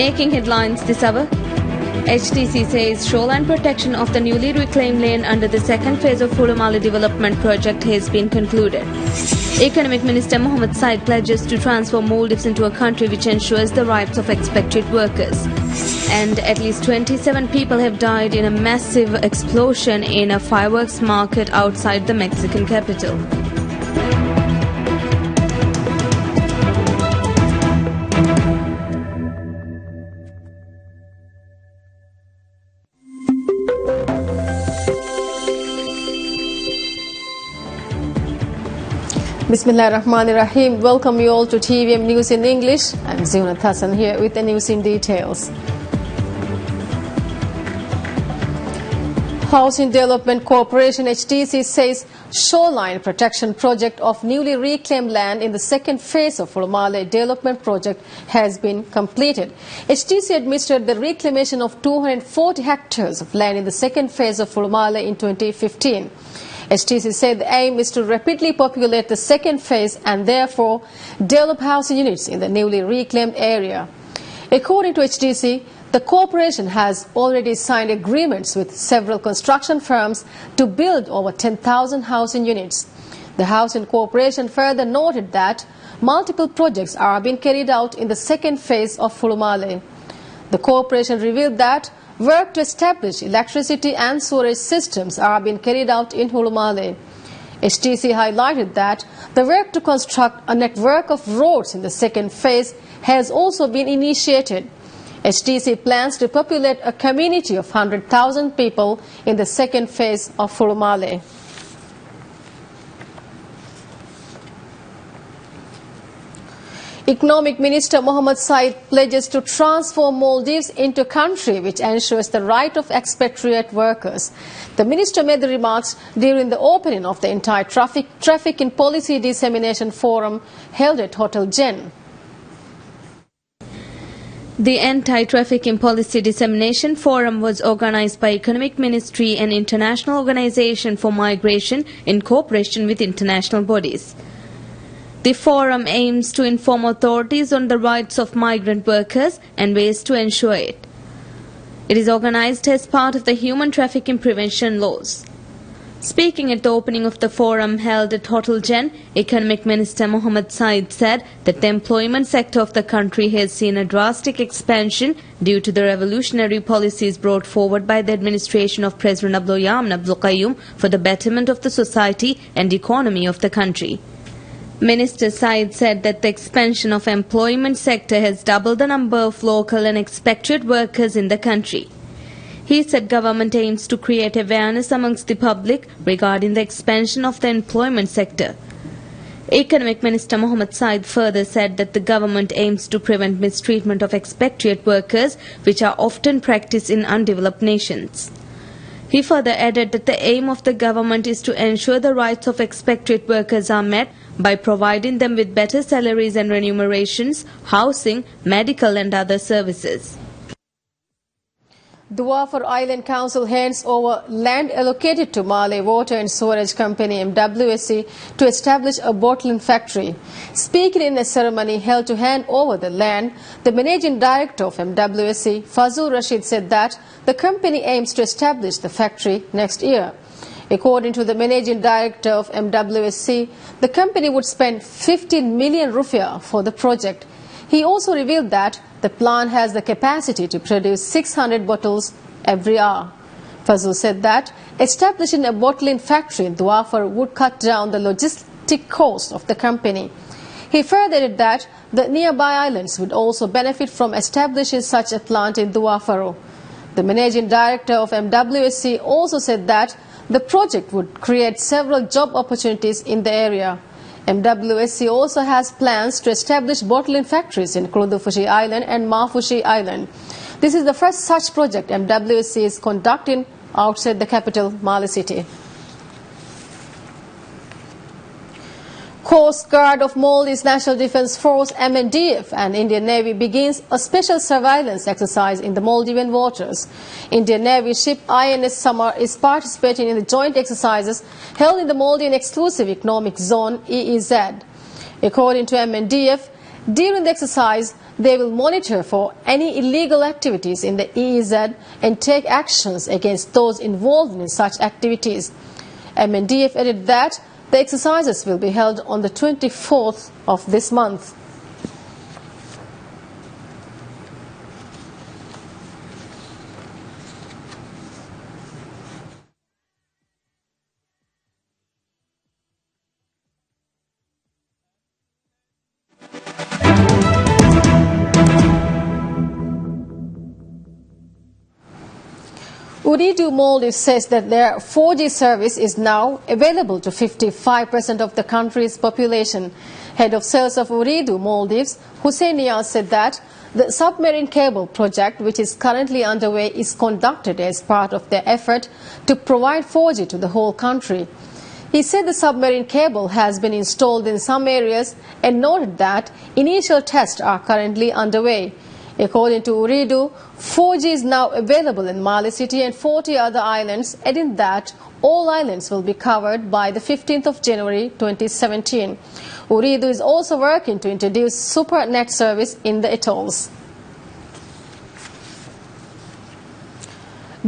Making headlines this hour, HTC says shoreline protection of the newly reclaimed land under the second phase of Hurumale development project has been concluded. Economic Minister Mohammed Said pledges to transform Maldives into a country which ensures the rights of expatriate workers. And at least 27 people have died in a massive explosion in a fireworks market outside the Mexican capital. Bismillahirrahmanirrahim. Welcome you all to TVM News in English. I'm Zunat Hassan here with the news in details. Housing Development Corporation HDC says shoreline protection project of newly reclaimed land in the second phase of Hurumale development project has been completed. HDC administered the reclamation of 240 hectares of land in the second phase of Hurumale in 2015. HTC said the aim is to rapidly populate the second phase and therefore develop housing units in the newly reclaimed area. According to HTC, the corporation has already signed agreements with several construction firms to build over 10,000 housing units. The Housing Corporation further noted that multiple projects are being carried out in the second phase of Hurumale. The corporation revealed that work to establish electricity and sewerage systems are being carried out in Hurumale. HTC highlighted that the work to construct a network of roads in the second phase has also been initiated. HTC plans to populate a community of 100,000 people in the second phase of Hurumale. Economic Minister Mohammed Said pledges to transform Maldives into a country which ensures the right of expatriate workers. The minister made the remarks during the opening of the Anti-Traffic in Policy Dissemination Forum held at Hotel Jen. The Anti-Traffic in Policy Dissemination Forum was organized by Economic Ministry and International Organization for Migration in cooperation with international bodies. The forum aims to inform authorities on the rights of migrant workers and ways to ensure it. It is organized as part of the human trafficking prevention laws. Speaking at the opening of the forum held at Hotel Jen, Economic Minister Mohammed Said said that the employment sector of the country has seen a drastic expansion due to the revolutionary policies brought forward by the administration of President Abdul Yameen Abdul Qayyum for the betterment of the society and economy of the country. Minister Said said that the expansion of employment sector has doubled the number of local and expatriate workers in the country. He said government aims to create awareness amongst the public regarding the expansion of the employment sector. Economic Minister Mohammed Said further said that the government aims to prevent mistreatment of expatriate workers, which are often practiced in undeveloped nations. He further added that the aim of the government is to ensure the rights of expatriate workers are met by providing them with better salaries and remunerations, housing, medical and other services. Duafar Island Council hands over land allocated to Malay Water and Sewerage Company MWSC to establish a bottling factory. Speaking in a ceremony held to hand over the land, the Managing Director of MWSC, Fazul Rashid, said that the company aims to establish the factory next year. According to the Managing Director of MWSC, the company would spend 15 million rupiah for the project. He also revealed that the plant has the capacity to produce 600 bottles every hour. Fazul said that establishing a bottling factory in Duafar would cut down the logistic cost of the company. He further added that the nearby islands would also benefit from establishing such a plant in Duafar. The Managing Director of MWSC also said that the project would create several job opportunities in the area. MWSC also has plans to establish bottling factories in Kurudufushi Island and Mafushi Island. This is the first such project MWSC is conducting outside the capital, Mali City. Coast Guard of Maldives National Defence Force MNDF and Indian Navy begins a special surveillance exercise in the Maldivian waters. Indian Navy ship INS Samar is participating in the joint exercises held in the Maldivian Exclusive Economic Zone EEZ. According to MNDF, during the exercise, They will monitor for any illegal activities in the EEZ and take actions against those involved in such activities. MNDF added that the exercises will be held on the 24th of this month. Vodafone Maldives says that their 4G service is now available to 55% of the country's population. Head of sales of Vodafone Maldives, Hussein Niaz, said that the submarine cable project, which is currently underway, is conducted as part of their effort to provide 4G to the whole country. He said the submarine cable has been installed in some areas and noted that initial tests are currently underway. According to Ooredoo, 4G is now available in Mali City and 40 other islands, adding that all islands will be covered by the 15th of January 2017. Ooredoo is also working to introduce super net service in the atolls.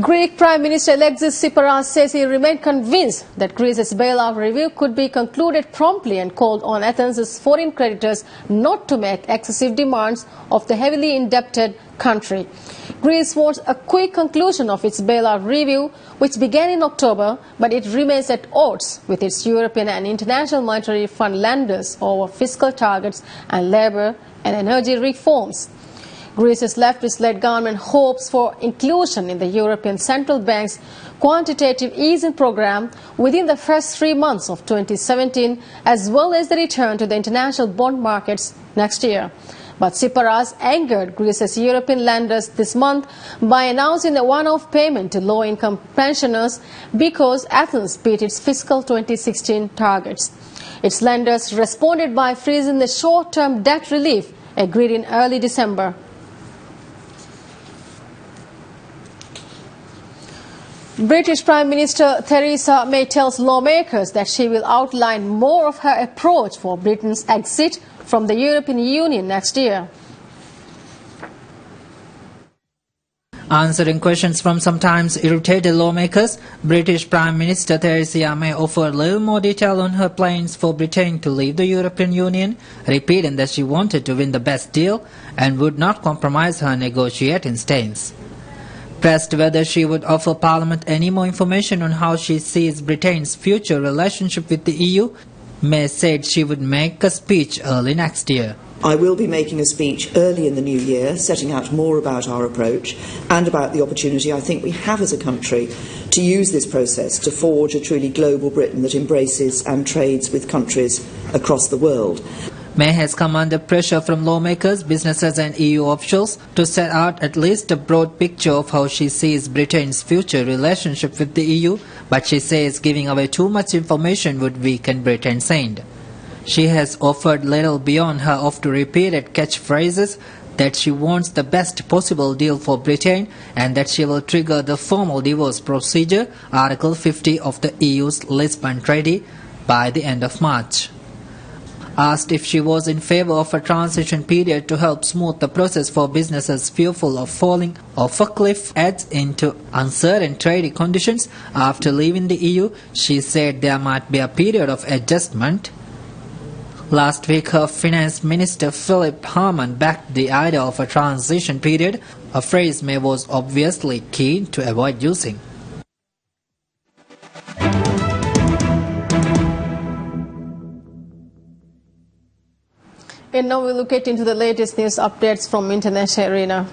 Greek Prime Minister Alexis Tsipras says he remained convinced that Greece's bailout review could be concluded promptly and called on Athens' foreign creditors not to make excessive demands of the heavily indebted country. Greece wants a quick conclusion of its bailout review, which began in October, but it remains at odds with its European and International Monetary Fund lenders over fiscal targets and labour and energy reforms. Greece's leftist-led government hopes for inclusion in the European Central Bank's quantitative easing program within the first 3 months of 2017, as well as the return to the international bond markets next year. But Tsipras angered Greece's European lenders this month by announcing a one-off payment to low-income pensioners because Athens beat its fiscal 2016 targets. Its lenders responded by freezing the short-term debt relief agreed in early December. British Prime Minister Theresa May tells lawmakers that she will outline more of her approach for Britain's exit from the European Union next year. Answering questions from sometimes irritated lawmakers, British Prime Minister Theresa May offered little more detail on her plans for Britain to leave the European Union, repeating that she wanted to win the best deal and would not compromise her negotiating stance. Pressed whether she would offer Parliament any more information on how she sees Britain's future relationship with the EU, May said she would make a speech early next year. I will be making a speech early in the new year, setting out more about our approach and about the opportunity I think we have as a country to use this process to forge a truly global Britain that embraces and trades with countries across the world. May has come under pressure from lawmakers, businesses and EU officials to set out at least a broad picture of how she sees Britain's future relationship with the EU, but she says giving away too much information would weaken Britain's hand. She has offered little beyond her oft-repeated catchphrases that she wants the best possible deal for Britain and that she will trigger the formal divorce procedure, Article 50 of the EU's Lisbon Treaty, by the end of March. Asked if she was in favour of a transition period to help smooth the process for businesses fearful of falling off a cliff edge into uncertain trade conditions after leaving the EU, she said there might be a period of adjustment. Last week, her Finance Minister Philip Hammond backed the idea of a transition period, a phrase May was obviously keen to avoid using. And now we look into the latest news updates from international arena.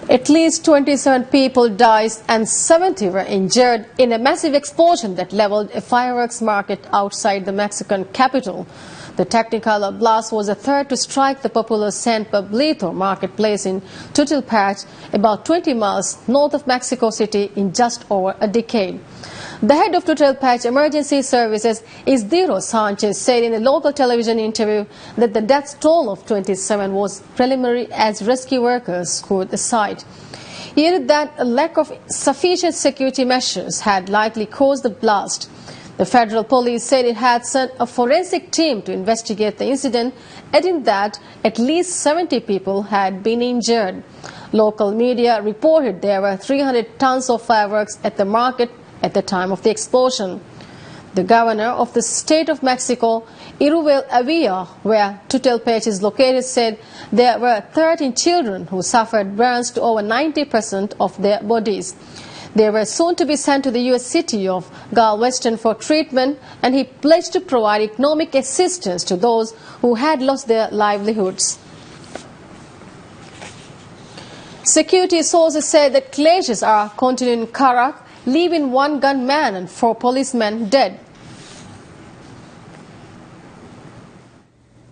At least 27 people died and 70 were injured in a massive explosion that leveled a fireworks market outside the Mexican capital. The Technicolor blast was the third to strike the popular San Pablito marketplace in Tuxtepec, about 20 miles north of Mexico City, in just over a decade. The head of Tuxtepec Emergency Services, Isidro Sanchez, said in a local television interview that the death toll of 27 was preliminary as rescue workers scoured the site. He added that a lack of sufficient security measures had likely caused the blast. The federal police said it had sent a forensic team to investigate the incident, adding that at least 70 people had been injured. Local media reported there were 300 tons of fireworks at the market at the time of the explosion. The governor of the state of Mexico, Iruel Avila, where Tutelpech is located, said there were 13 children who suffered burns to over 90% of their bodies. They were soon to be sent to the U.S. city of Galveston for treatment, and he pledged to provide economic assistance to those who had lost their livelihoods. Security sources said that clashes are continuing in Karak, leaving 1 gunman and 4 policemen dead.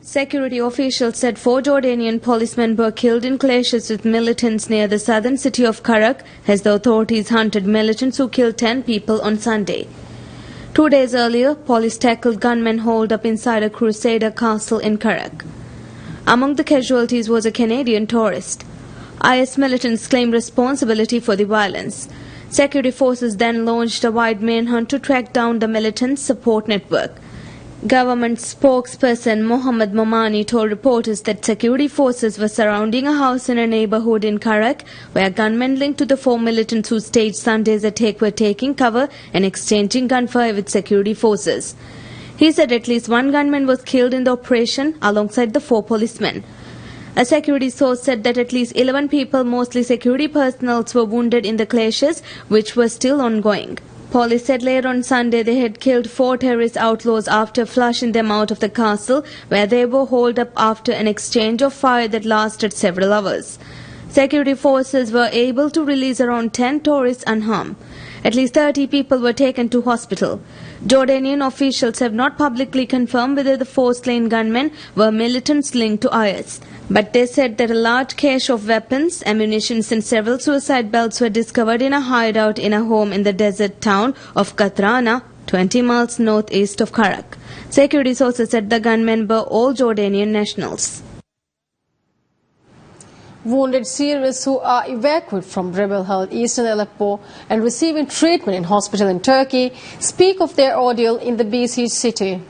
Security officials said 4 Jordanian policemen were killed in clashes with militants near the southern city of Karak as the authorities hunted militants who killed 10 people on Sunday. 2 days earlier, police tackled gunmen holed up inside a Crusader castle in Karak. Among the casualties was a Canadian tourist. IS militants claimed responsibility for the violence. Security forces then launched a wide manhunt to track down the militant support network. Government spokesperson Mohammed Momani told reporters that security forces were surrounding a house in a neighborhood in Karak, where gunmen linked to the 4 militants who staged Sunday's attack were taking cover and exchanging gunfire with security forces. He said at least 1 gunman was killed in the operation alongside the 4 policemen. A security source said that at least 11 people, mostly security personnel, were wounded in the clashes, which were still ongoing. Police said later on Sunday they had killed 4 terrorist outlaws after flushing them out of the castle, where they were holed up after an exchange of fire that lasted several hours. Security forces were able to release around 10 tourists unharmed. At least 30 people were taken to hospital. Jordanian officials have not publicly confirmed whether the 4 slain gunmen were militants linked to IS. But they said that a large cache of weapons, ammunition and several suicide belts were discovered in a hideout in a home in the desert town of Katrana, 20 miles northeast of Karak. Security sources said the gunmen were all Jordanian nationals. Wounded Syrians who are evacuated from rebel-held eastern Aleppo and receiving treatment in hospital in Turkey speak of their ordeal in the besieged city.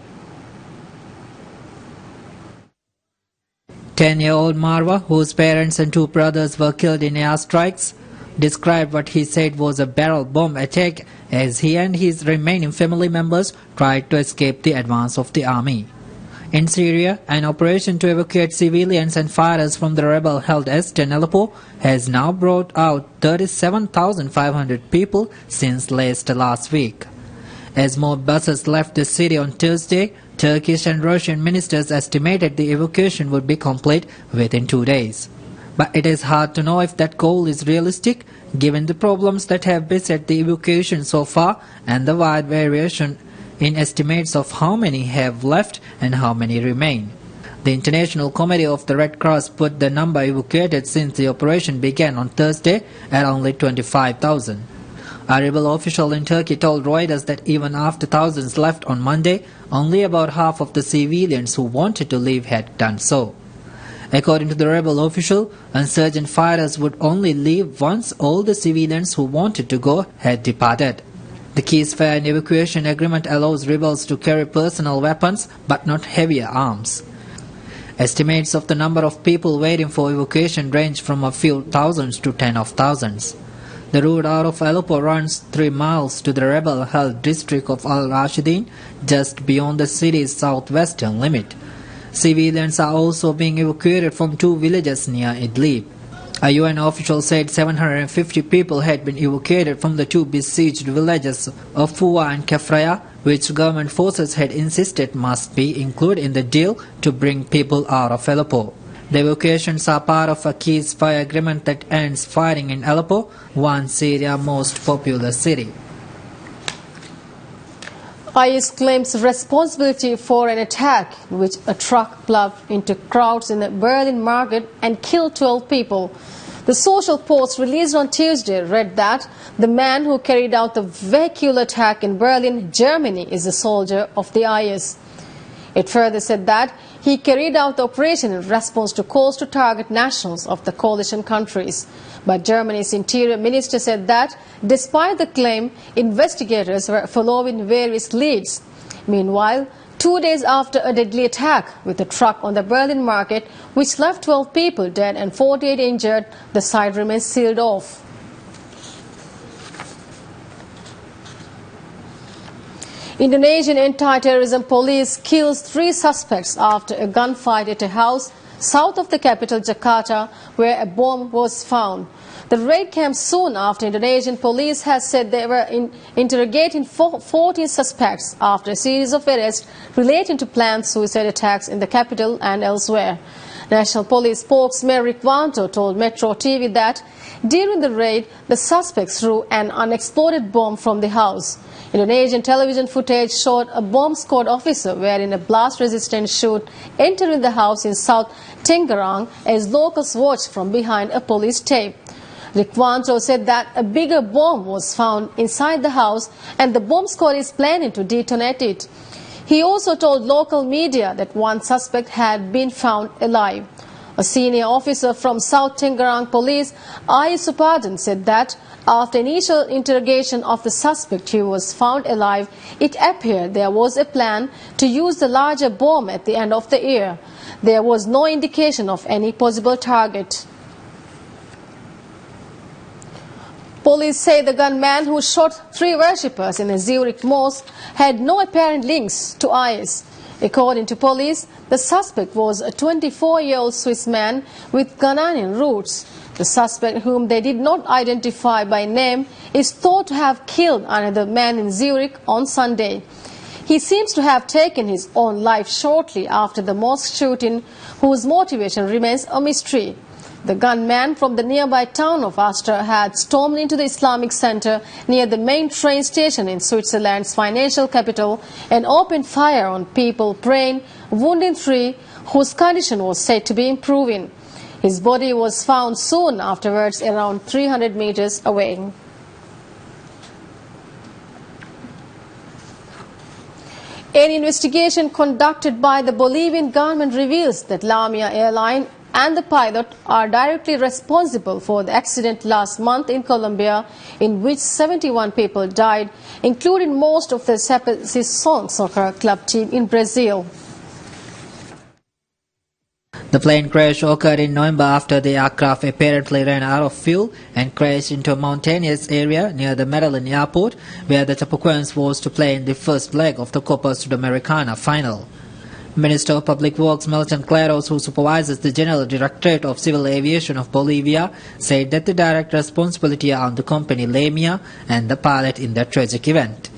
10-year-old Marwa, whose parents and 2 brothers were killed in airstrikes, described what he said was a barrel bomb attack as he and his remaining family members tried to escape the advance of the army. In Syria, an operation to evacuate civilians and fighters from the rebel-held eastern Aleppo has now brought out 37,500 people since last week. As more buses left the city on Tuesday, Turkish and Russian ministers estimated the evacuation would be complete within 2 days. But it is hard to know if that goal is realistic, given the problems that have beset the evacuation so far and the wide variation in estimates of how many have left and how many remain. The International Committee of the Red Cross put the number evacuated since the operation began on Thursday at only 25,000. A rebel official in Turkey told Reuters that even after thousands left on Monday, only about half of the civilians who wanted to leave had done so. According to the rebel official, insurgent fighters would only leave once all the civilians who wanted to go had departed. The ceasefire and evacuation agreement allows rebels to carry personal weapons but not heavier arms. Estimates of the number of people waiting for evacuation range from a few thousands to tens of thousands. The route out of Aleppo runs 3 miles to the rebel-held district of Al-Rashidin, just beyond the city's southwestern limit. Civilians are also being evacuated from 2 villages near Idlib. A UN official said 750 people had been evacuated from the 2 besieged villages of Fuwa and Kefraya, which government forces had insisted must be included in the deal to bring people out of Aleppo. The evacuations are part of a ceasefire agreement that ends fighting in Aleppo, one Syria's most populous city. IS claims responsibility for an attack in which a truck plowed into crowds in the Berlin market and killed 12 people. The social post released on Tuesday read that the man who carried out the vehicular attack in Berlin, Germany, is a soldier of the IS. It further said that he carried out the operation in response to calls to target nationals of the coalition countries. But Germany's interior minister said that, despite the claim, investigators were following various leads. Meanwhile, 2 days after a deadly attack with a truck on the Berlin market, which left 12 people dead and 48 injured, the site remains sealed off. Indonesian anti-terrorism police kills 3 suspects after a gunfight at a house south of the capital Jakarta, where a bomb was found. The raid came soon after Indonesian police has said they were interrogating 14 suspects after a series of arrests relating to planned suicide attacks in the capital and elsewhere. National Police spokesman Rikwanto told Metro TV that during the raid, the suspects threw an unexploded bomb from the house. Indonesian television footage showed a bomb squad officer wearing a blast-resistant suit entering the house in South Tangerang as locals watched from behind a police tape. Rikwanto said that a bigger bomb was found inside the house and the bomb squad is planning to detonate it. He also told local media that one suspect had been found alive. A senior officer from South Tangerang Police, I. Supadan, said that after initial interrogation of the suspect who was found alive, it appeared there was a plan to use the larger bomb at the end of the ear. There was no indication of any possible target. Police say the gunman who shot 3 worshippers in a Zurich mosque had no apparent links to IS. According to police, the suspect was a 24-year-old Swiss man with Ghanaian roots. The suspect, whom they did not identify by name, is thought to have killed another man in Zurich on Sunday. He seems to have taken his own life shortly after the mosque shooting, whose motivation remains a mystery. The gunman from the nearby town of Astra had stormed into the Islamic center near the main train station in Switzerland's financial capital and opened fire on people praying, wounding 3 whose condition was said to be improving. His body was found soon afterwards around 300 meters away. An investigation conducted by the Bolivian government reveals that Lamia Airline and the pilot are directly responsible for the accident last month in Colombia, in which 71 people died, including most of the Separatist soccer club team in Brazil. The plane crash occurred in November after the aircraft apparently ran out of fuel and crashed into a mountainous area near the Medellin airport, where the Chapecoense was to play in the first leg of the Copa Sudamericana final. Minister of Public Works Milton Claros, who supervises the General Directorate of Civil Aviation of Bolivia, said that the direct responsibility are on the company Lamia and the pilot in the tragic event.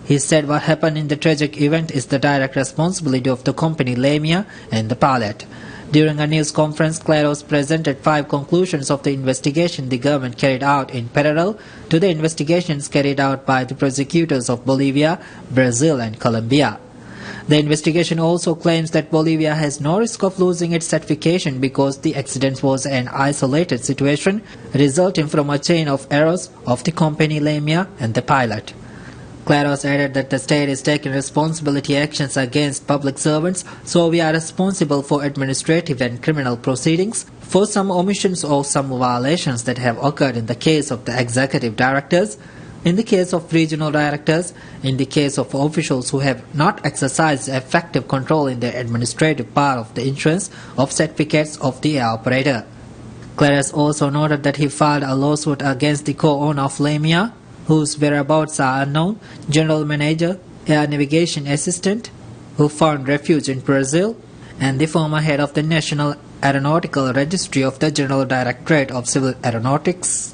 He said what happened in the tragic event is the direct responsibility of the company Lamia and the pilot. During a news conference, Claros presented 5 conclusions of the investigation the government carried out in parallel to the investigations carried out by the prosecutors of Bolivia, Brazil and Colombia. The investigation also claims that Bolivia has no risk of losing its certification because the accident was an isolated situation resulting from a chain of errors of the company Lamia and the pilot. Claros added that the state is taking responsibility actions against public servants, so we are responsible for administrative and criminal proceedings for some omissions or some violations that have occurred in the case of the executive directors, in the case of regional directors, in the case of officials who have not exercised effective control in the administrative part of the issuance of certificates of the air operator. Claros also noted that he filed a lawsuit against the co-owner of Lamia, whose whereabouts are unknown, general manager, air navigation assistant, who found refuge in Brazil, and the former head of the National Aeronautical Registry of the General Directorate of Civil Aeronautics.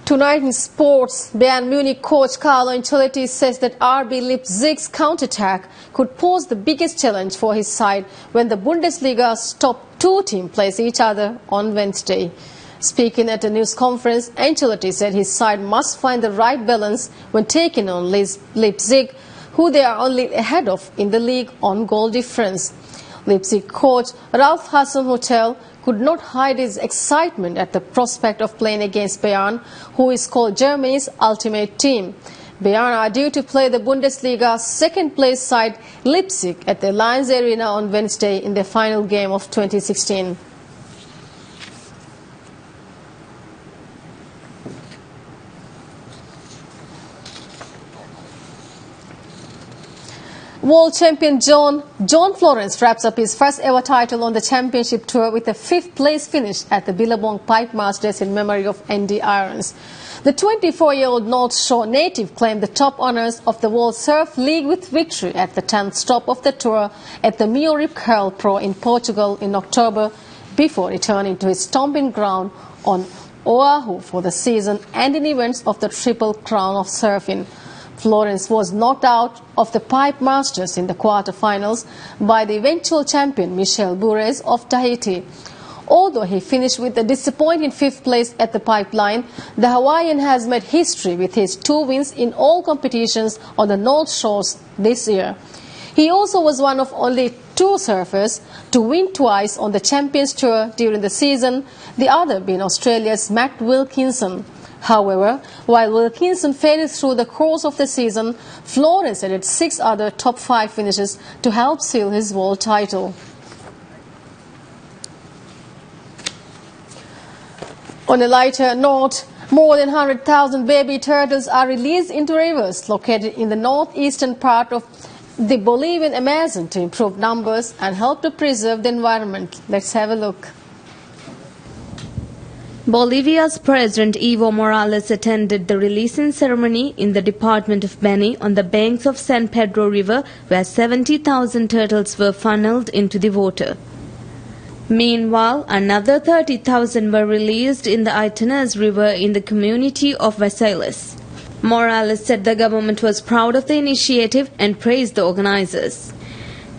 Tonight in sports, Bayern Munich coach Carlo Ancelotti says that RB Leipzig's counterattack could pose the biggest challenge for his side when the Bundesliga's top 2 teams place each other on Wednesday. Speaking at a news conference, Ancelotti said his side must find the right balance when taking on Leipzig, who they are only ahead of in the league on goal difference. Leipzig coach Ralf Hasenhüttl could not hide his excitement at the prospect of playing against Bayern, who is called Germany's ultimate team. Bayern are due to play the Bundesliga's second-place side Leipzig at the Allianz Arena on Wednesday in their final game of 2016. World champion John Florence wraps up his first ever title on the championship tour with a 5th place finish at the Billabong Pipe Masters in memory of Andy Irons. The 24-year-old North Shore native claimed the top honours of the World Surf League with victory at the 10th stop of the tour at the Maiorip Curl Pro in Portugal in October, before returning to his stomping ground on Oahu for the season-ending events of the Triple Crown of Surfing. Florence was knocked out of the Pipe Masters in the quarter-finals by the eventual champion Michel Bourez of Tahiti. Although he finished with a disappointing 5th place at the pipeline, the Hawaiian has made history with his 2 wins in all competitions on the North Shores this year. He also was one of only 2 surfers to win twice on the Champions Tour during the season, the other being Australia's Matt Wilkinson. However, while Wilkinson faded through the course of the season, Florence added 6 other top 5 finishes to help seal his world title. On a lighter note, more than 100,000 baby turtles are released into rivers located in the northeastern part of the Bolivian Amazon to improve numbers and help to preserve the environment. Let's have a look. Bolivia's President Evo Morales attended the releasing ceremony in the department of Beni on the banks of San Pedro River, where 70,000 turtles were funneled into the water. Meanwhile, another 30,000 were released in the Itanes River in the community of Vasailes. Morales said the government was proud of the initiative and praised the organizers.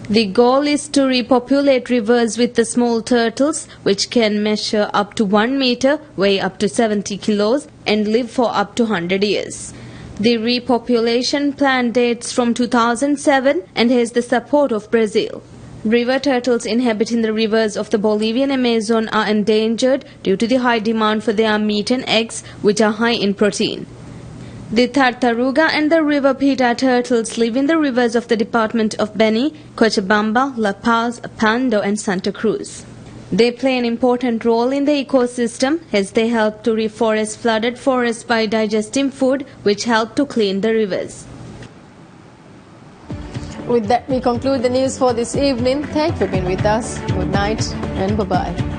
The goal is to repopulate rivers with the small turtles, which can measure up to 1 meter, weigh up to 70 kilos, and live for up to 100 years. The repopulation plan dates from 2007 and has the support of Brazil. River turtles inhabiting the rivers of the Bolivian Amazon are endangered due to the high demand for their meat and eggs, which are high in protein. The tartaruga and the river pita turtles live in the rivers of the department of Beni, Cochabamba, La Paz, Pando and Santa Cruz. They play an important role in the ecosystem as they help to reforest flooded forests by digesting food, which help to clean the rivers. With that, we conclude the news for this evening. Thank you for being with us. Good night and bye-bye.